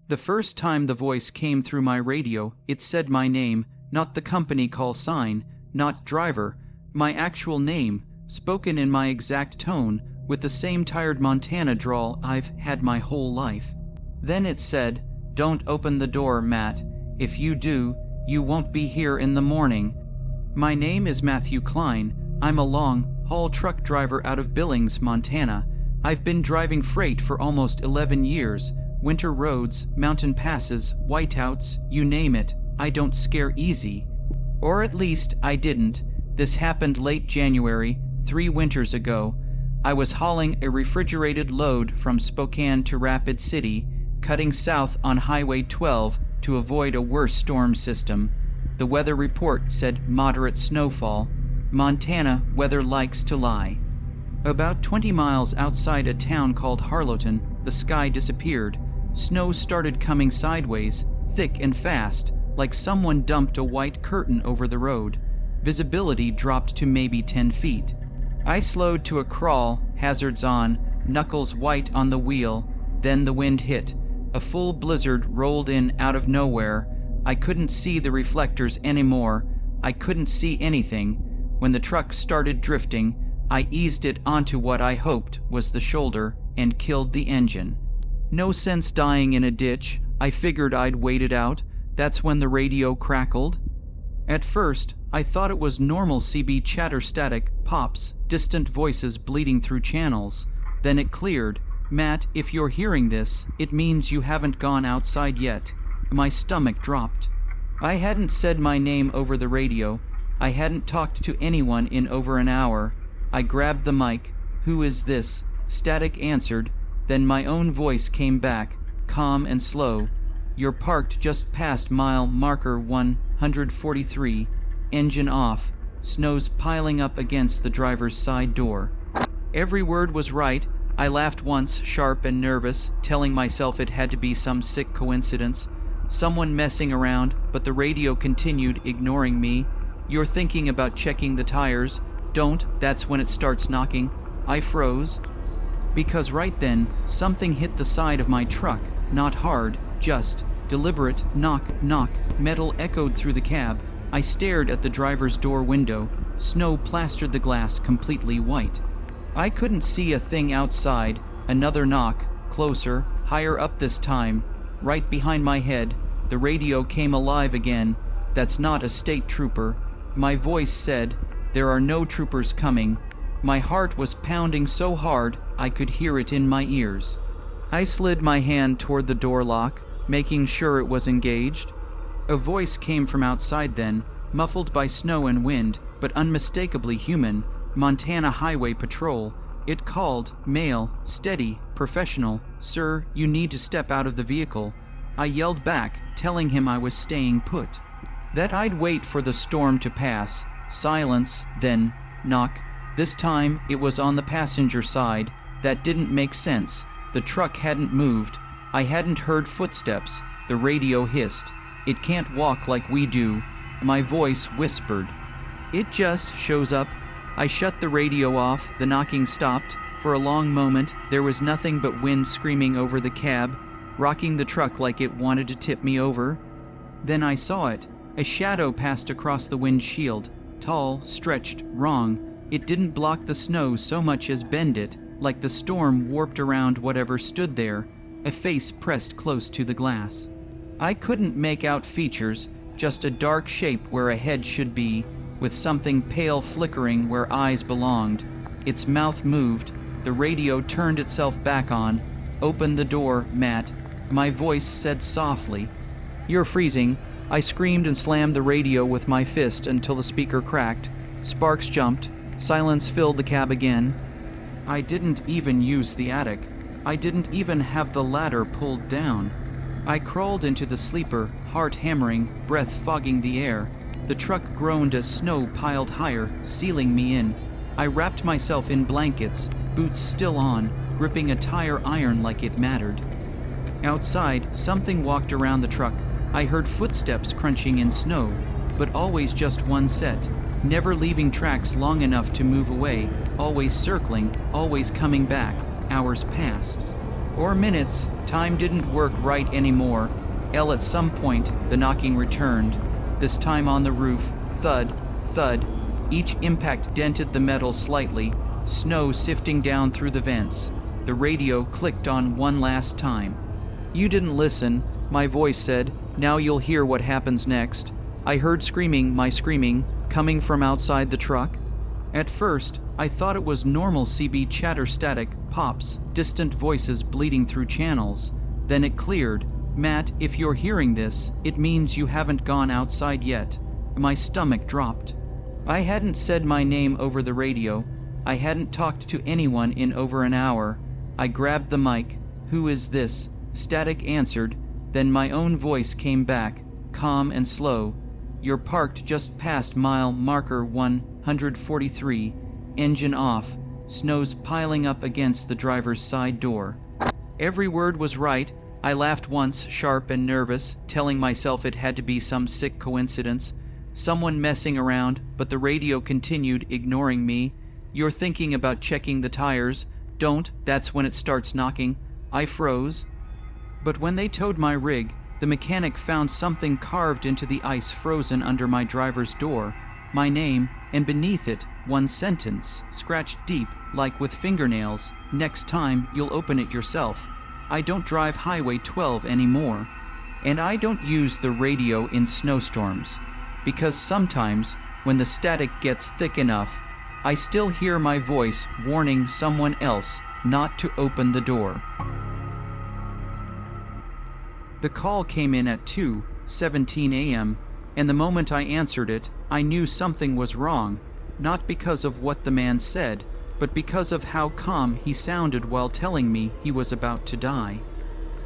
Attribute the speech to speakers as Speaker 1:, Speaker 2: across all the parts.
Speaker 1: The first time the voice came through my radio, it said my name, not the company call sign, not driver, my actual name, spoken in my exact tone, with the same tired Montana drawl I've had my whole life. Then it said, "Don't open the door, Matt. If you do, you won't be here in the morning." My name is Matthew Klein. I'm a long-haul truck driver out of Billings, Montana. I've been driving freight for almost 11 years. Winter roads, mountain passes, whiteouts, you name it. I don't scare easy. Or at least I didn't. This happened late January, 3 winters ago. I was hauling a refrigerated load from Spokane to Rapid City, cutting south on Highway 12 to avoid a worse storm system. The weather report said moderate snowfall. Montana weather likes to lie. About 20 miles outside a town called Harlowton, the sky disappeared. Snow started coming sideways, thick and fast, like someone dumped a white curtain over the road. Visibility dropped to maybe 10 feet. I slowed to a crawl, hazards on, knuckles white on the wheel. Then the wind hit. A full blizzard rolled in out of nowhere. I couldn't see the reflectors anymore. I couldn't see anything. When the truck started drifting, I eased it onto what I hoped was the shoulder and killed the engine. No sense dying in a ditch. I figured I'd wait it out. That's when the radio crackled. At first, I thought it was normal CB chatter, static, pops, distant voices bleeding through channels. Then it cleared. "Matt, if you're hearing this, it means you haven't gone outside yet." My stomach dropped. I hadn't said my name over the radio. I hadn't talked to anyone in over an hour. I grabbed the mic. "Who is this?" Static answered. Then my own voice came back, calm and slow. "You're parked just past mile marker 143. Engine off. Snow's piling up against the driver's side door." Every word was right. I laughed once, sharp and nervous, telling myself it had to be some sick coincidence. Someone messing around, but the radio continued, ignoring me. "You're thinking about checking the tires. Don't, that's when it starts knocking." I froze. Because right then, something hit the side of my truck. Not hard, just deliberate. Knock, knock. Metal echoed through the cab. I stared at the driver's door window. Snow plastered the glass completely white. I couldn't see a thing outside. Another knock, closer, higher up this time. Right behind my head, the radio came alive again. "That's not a state trooper." My voice said, "There are no troopers coming." My heart was pounding so hard I could hear it in my ears. I slid my hand toward the door lock, making sure it was engaged. A voice came from outside then, muffled by snow and wind, but unmistakably human. Montana Highway Patrol. It called, male, steady, professional. "Sir, you need to step out of the vehicle." I yelled back, telling him I was staying put. That I'd wait for the storm to pass. Silence, then knock. This time it was on the passenger side. That didn't make sense. The truck hadn't moved. I hadn't heard footsteps. The radio hissed. "It can't walk like we do." My voice whispered. "It just shows up." I shut the radio off. The knocking stopped. For a long moment, there was nothing but wind screaming over the cab, rocking the truck like it wanted to tip me over. Then I saw it. A shadow passed across the windshield. Tall, stretched, wrong. It didn't block the snow so much as bend it, like the storm warped around whatever stood there. A face pressed close to the glass. I couldn't make out features, just a dark shape where a head should be, with something pale flickering where eyes belonged. Its mouth moved. The radio turned itself back on. "Open the door, Matt." My voice said softly. "You're freezing." I screamed and slammed the radio with my fist until the speaker cracked. Sparks jumped. Silence filled the cab again. I didn't even use the attic. I didn't even have the ladder pulled down. I crawled into the sleeper, heart hammering, breath fogging the air. The truck groaned as snow piled higher, sealing me in. I wrapped myself in blankets, boots still on, gripping a tire iron like it mattered. Outside, something walked around the truck. I heard footsteps crunching in snow, but always just one set, never leaving tracks long enough to move away, always circling, always coming back. Hours passed. Or minutes. Time didn't work right anymore. At some point, the knocking returned. This time on the roof. Thud, thud. Each impact dented the metal slightly, snow sifting down through the vents. The radio clicked on one last time. "You didn't listen," my voice said. "Now you'll hear what happens next." I heard screaming, my screaming, coming from outside the truck. At first, I thought it was normal CB chatter, static, pops, distant voices bleeding through channels. Then it cleared. "Matt, if you're hearing this, it means you haven't gone outside yet." My stomach dropped. I hadn't said my name over the radio. I hadn't talked to anyone in over an hour. I grabbed the mic. "Who is this?" Static answered. Then my own voice came back, calm and slow. "You're parked just past mile marker 143. Engine off. Snow's piling up against the driver's side door." Every word was right. I laughed once, sharp and nervous, telling myself it had to be some sick coincidence. Someone messing around, but the radio continued, ignoring me. "You're thinking about checking the tires. Don't, that's when it starts knocking." I froze. But when they towed my rig, the mechanic found something carved into the ice frozen under my driver's door. My name, and beneath it, one sentence, scratched deep, like with fingernails. "Next time, you'll open it yourself." I don't drive Highway 12 anymore. And I don't use the radio in snowstorms. Because sometimes, when the static gets thick enough, I still hear my voice warning someone else not to open the door. The call came in at 2:17 a.m., and the moment I answered it, I knew something was wrong, not because of what the man said, but because of how calm he sounded while telling me he was about to die.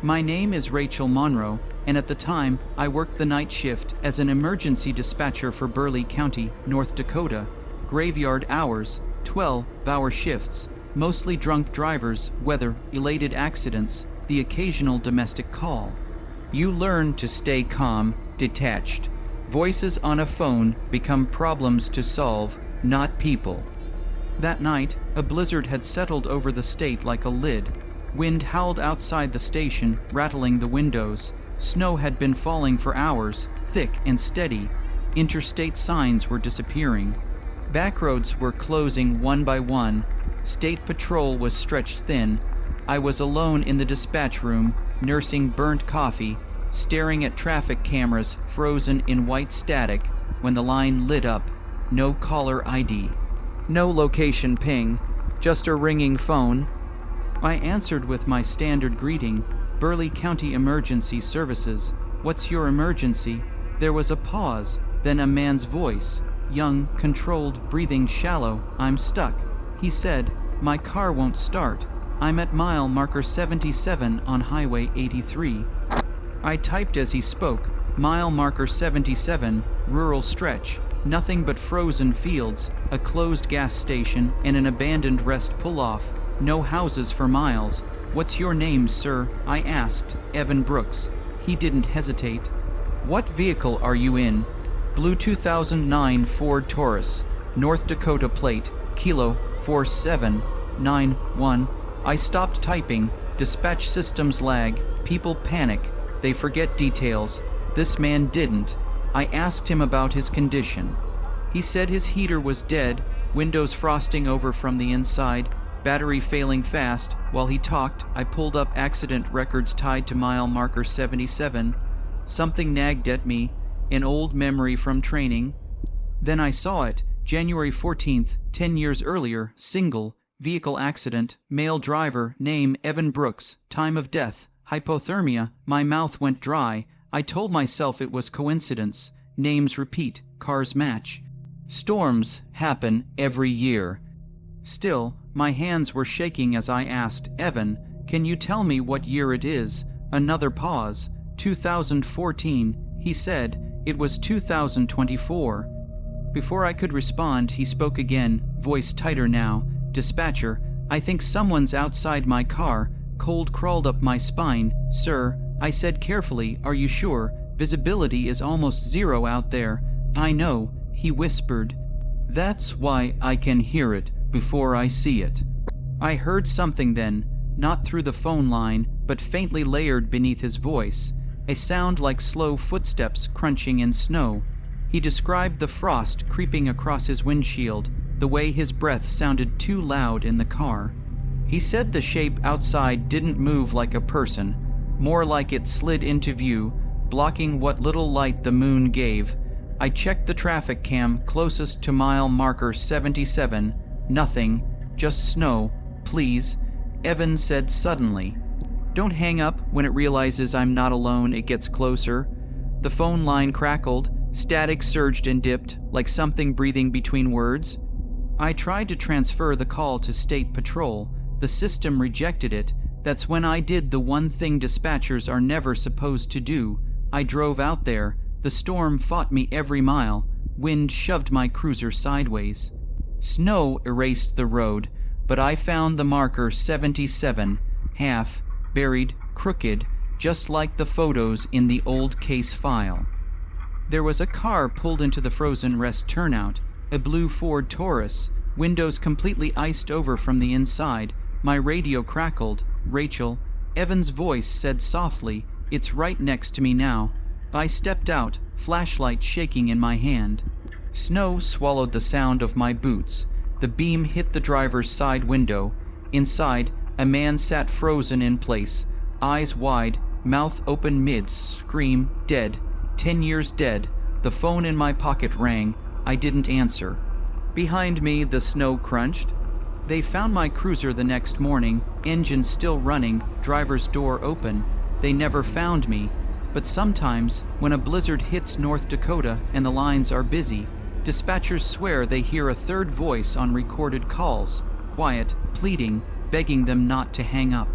Speaker 1: My name is Rachel Monroe, and at the time, I worked the night shift as an emergency dispatcher for Burleigh County, North Dakota. Graveyard hours, 12-hour shifts, mostly drunk drivers, weather-related accidents, the occasional domestic call. You learn to stay calm, detached. Voices on a phone become problems to solve, not people. That night, a blizzard had settled over the state like a lid. Wind howled outside the station, rattling the windows. Snow had been falling for hours, thick and steady. Interstate signs were disappearing. Backroads were closing one by one. State patrol was stretched thin. I was alone in the dispatch room, nursing burnt coffee, staring at traffic cameras frozen in white static when the line lit up. No caller ID. No location ping. Just a ringing phone. I answered with my standard greeting. "Burleigh County Emergency Services. What's your emergency?" There was a pause, then a man's voice. Young, controlled, breathing shallow. "I'm stuck," he said. "My car won't start. I'm at mile marker 77 on Highway 83. I typed as he spoke. Mile marker 77, rural stretch. Nothing but frozen fields, a closed gas station, and an abandoned rest pull-off. No houses for miles. "What's your name, sir?" I asked. "Evan Brooks." He didn't hesitate. "What vehicle are you in?" "Blue 2009 Ford Taurus. North Dakota plate, Kilo 4791. I stopped typing. Dispatch systems lag. People panic. They forget details. This man didn't. I asked him about his condition. He said his heater was dead, windows frosting over from the inside, battery failing fast. While he talked, I pulled up accident records tied to mile marker 77. Something nagged at me, an old memory from training. Then I saw it, January 14th, 10 years earlier, single, vehicle accident, male driver, name Evan Brooks, time of death, hypothermia. My mouth went dry. I told myself it was coincidence. Names repeat, cars match. Storms happen every year. Still, my hands were shaking as I asked, "Evan, can you tell me what year it is?" Another pause. 2014, he said. It was 2024. Before I could respond, he spoke again, voice tighter now. "Dispatcher, I think someone's outside my car." Cold crawled up my spine. "Sir," I said carefully, "are you sure? Visibility is almost zero out there." "I know," he whispered. "That's why I can hear it before I see it." I heard something then, not through the phone line, but faintly layered beneath his voice, a sound like slow footsteps crunching in snow. He described the frost creeping across his windshield, the way his breath sounded too loud in the car. He said the shape outside didn't move like a person, more like it slid into view, blocking what little light the moon gave. I checked the traffic cam closest to mile marker 77. Nothing, just snow, please, Evan said suddenly. Don't hang up. When it realizes I'm not alone, it gets closer. The phone line crackled, static surged and dipped, like something breathing between words. I tried to transfer the call to State Patrol. The system rejected it. That's when I did the one thing dispatchers are never supposed to do. I drove out there. The storm fought me every mile. Wind shoved my cruiser sideways. Snow erased the road, but I found the marker 77, half, buried, crooked, just like the photos in the old case file. There was a car pulled into the frozen rest turnout, a blue Ford Taurus, windows completely iced over from the inside. My radio crackled. Rachel, Evan's voice said softly, "It's right next to me now." I stepped out, flashlight shaking in my hand. Snow swallowed the sound of my boots. The beam hit the driver's side window. Inside, a man sat frozen in place, eyes wide, mouth open mid-scream, dead. 10 years dead. The phone in my pocket rang. I didn't answer. Behind me, the snow crunched. They found my cruiser the next morning, engine still running, driver's door open. They never found me. But sometimes, when a blizzard hits North Dakota and the lines are busy, dispatchers swear they hear a third voice on recorded calls, quiet, pleading, begging them not to hang up.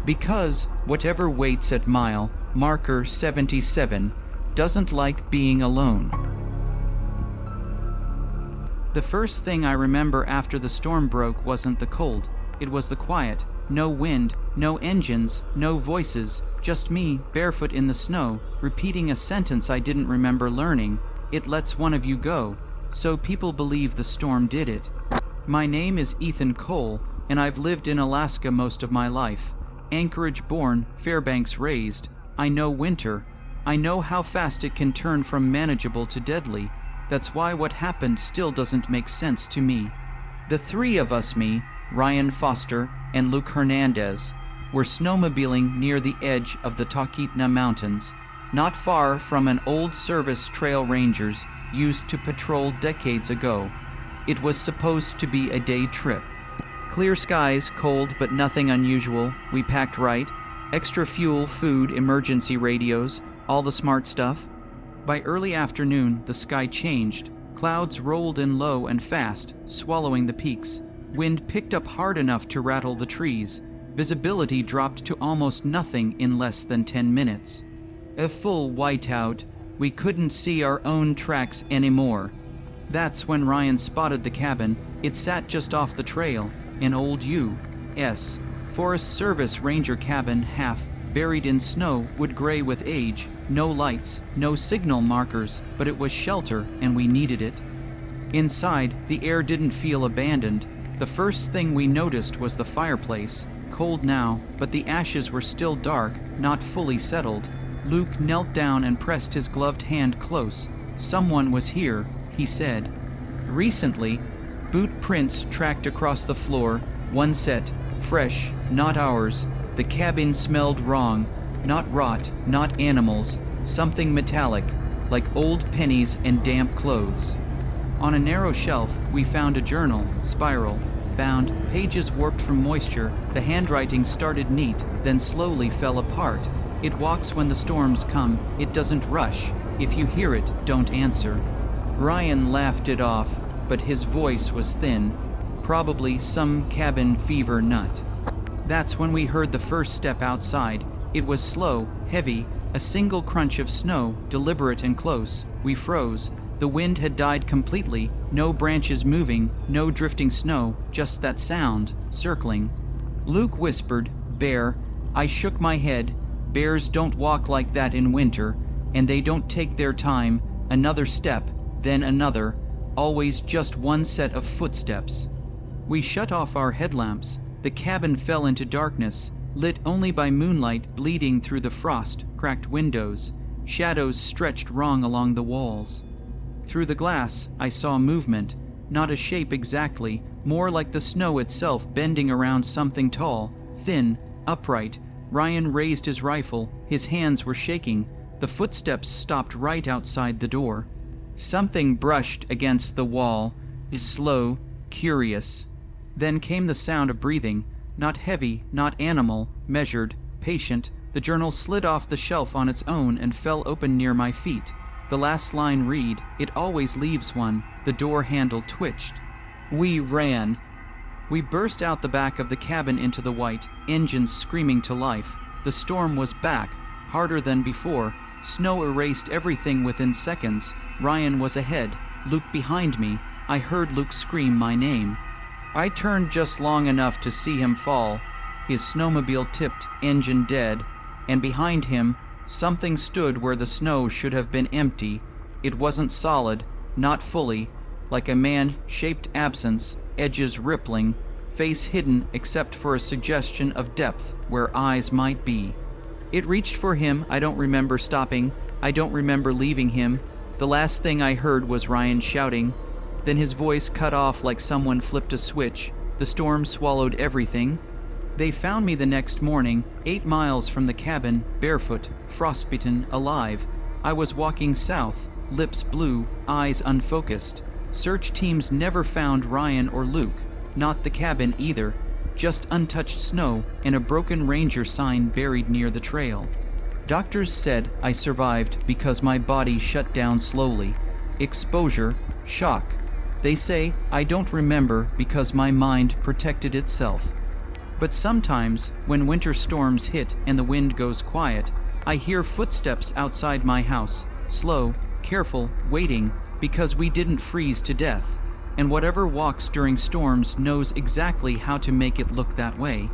Speaker 1: Because whatever waits at mile marker 77 doesn't like being alone. The first thing I remember after the storm broke wasn't the cold. It was the quiet. No wind, no engines, no voices, just me, barefoot in the snow, repeating a sentence I didn't remember learning. It lets one of you go. So people believe the storm did it. My name is Ethan Cole, and I've lived in Alaska most of my life. Anchorage born, Fairbanks raised. I know winter. I know how fast it can turn from manageable to deadly. That's why what happened still doesn't make sense to me. The three of us, me, Ryan Foster, and Luke Hernandez, were snowmobiling near the edge of the Talkeetna Mountains, not far from an old service trail rangers used to patrol decades ago. It was supposed to be a day trip. Clear skies, cold but nothing unusual. We packed right. Extra fuel, food, emergency radios, all the smart stuff. By early afternoon, the sky changed. Clouds rolled in low and fast, swallowing the peaks. Wind picked up hard enough to rattle the trees. Visibility dropped to almost nothing in less than 10 minutes. A full whiteout. We couldn't see our own tracks anymore. That's when Ryan spotted the cabin. It sat just off the trail, an old U.S. Forest Service ranger cabin, half buried in snow, wood gray with age. No lights, no signal markers, but it was shelter and we needed it. Inside, the air didn't feel abandoned. The first thing we noticed was the fireplace, cold now, but the ashes were still dark, not fully settled. Luke knelt down and pressed his gloved hand close. Someone was here, he said. Recently, boot prints tracked across the floor, one set, fresh, not ours. The cabin smelled wrong, not rot, not animals, something metallic, like old pennies and damp clothes. On a narrow shelf, we found a journal, spiral, bound, pages warped from moisture. The handwriting started neat, then slowly fell apart. It walks when the storms come. It doesn't rush. If you hear it, don't answer. Ryan laughed it off, but his voice was thin. Probably some cabin fever nut. That's when we heard the first step outside. It was slow, heavy, a single crunch of snow, deliberate and close. We froze. The wind had died completely. No branches moving, no drifting snow, just that sound, circling. Luke whispered, "Bear." I shook my head. Bears don't walk like that in winter, and they don't take their time. Another step, then another, always just one set of footsteps. We shut off our headlamps. The cabin fell into darkness, lit only by moonlight bleeding through the frost-cracked windows. Shadows stretched wrong along the walls. Through the glass, I saw movement, not a shape exactly, more like the snow itself bending around something tall, thin, upright. Ryan raised his rifle, his hands were shaking. The footsteps stopped right outside the door. Something brushed against the wall, slow, curious. Then came the sound of breathing, not heavy, not animal, measured, patient. The journal slid off the shelf on its own and fell open near my feet. The last line read, "It always leaves one." The door handle twitched. We ran. We burst out the back of the cabin into the white, engines screaming to life. The storm was back, harder than before. Snow erased everything within seconds. Ryan was ahead, Luke behind me. I heard Luke scream my name. I turned just long enough to see him fall. His snowmobile tipped, engine dead, and behind him, something stood where the snow should have been empty. It wasn't solid, not fully, like a man-shaped absence, edges rippling, face hidden except for a suggestion of depth where eyes might be. It reached for him. I don't remember stopping. I don't remember leaving him. The last thing I heard was Ryan shouting. Then his voice cut off like someone flipped a switch. The storm swallowed everything. They found me the next morning, 8 miles from the cabin, barefoot, frostbitten, alive. I was walking south, lips blue, eyes unfocused. Search teams never found Ryan or Luke, not the cabin either, just untouched snow and a broken ranger sign buried near the trail. Doctors said I survived because my body shut down slowly. Exposure, shock. They say I don't remember because my mind protected itself. But sometimes, when winter storms hit and the wind goes quiet, I hear footsteps outside my house, slow, careful, waiting, because we didn't freeze to death. And whatever walks during storms knows exactly how to make it look that way.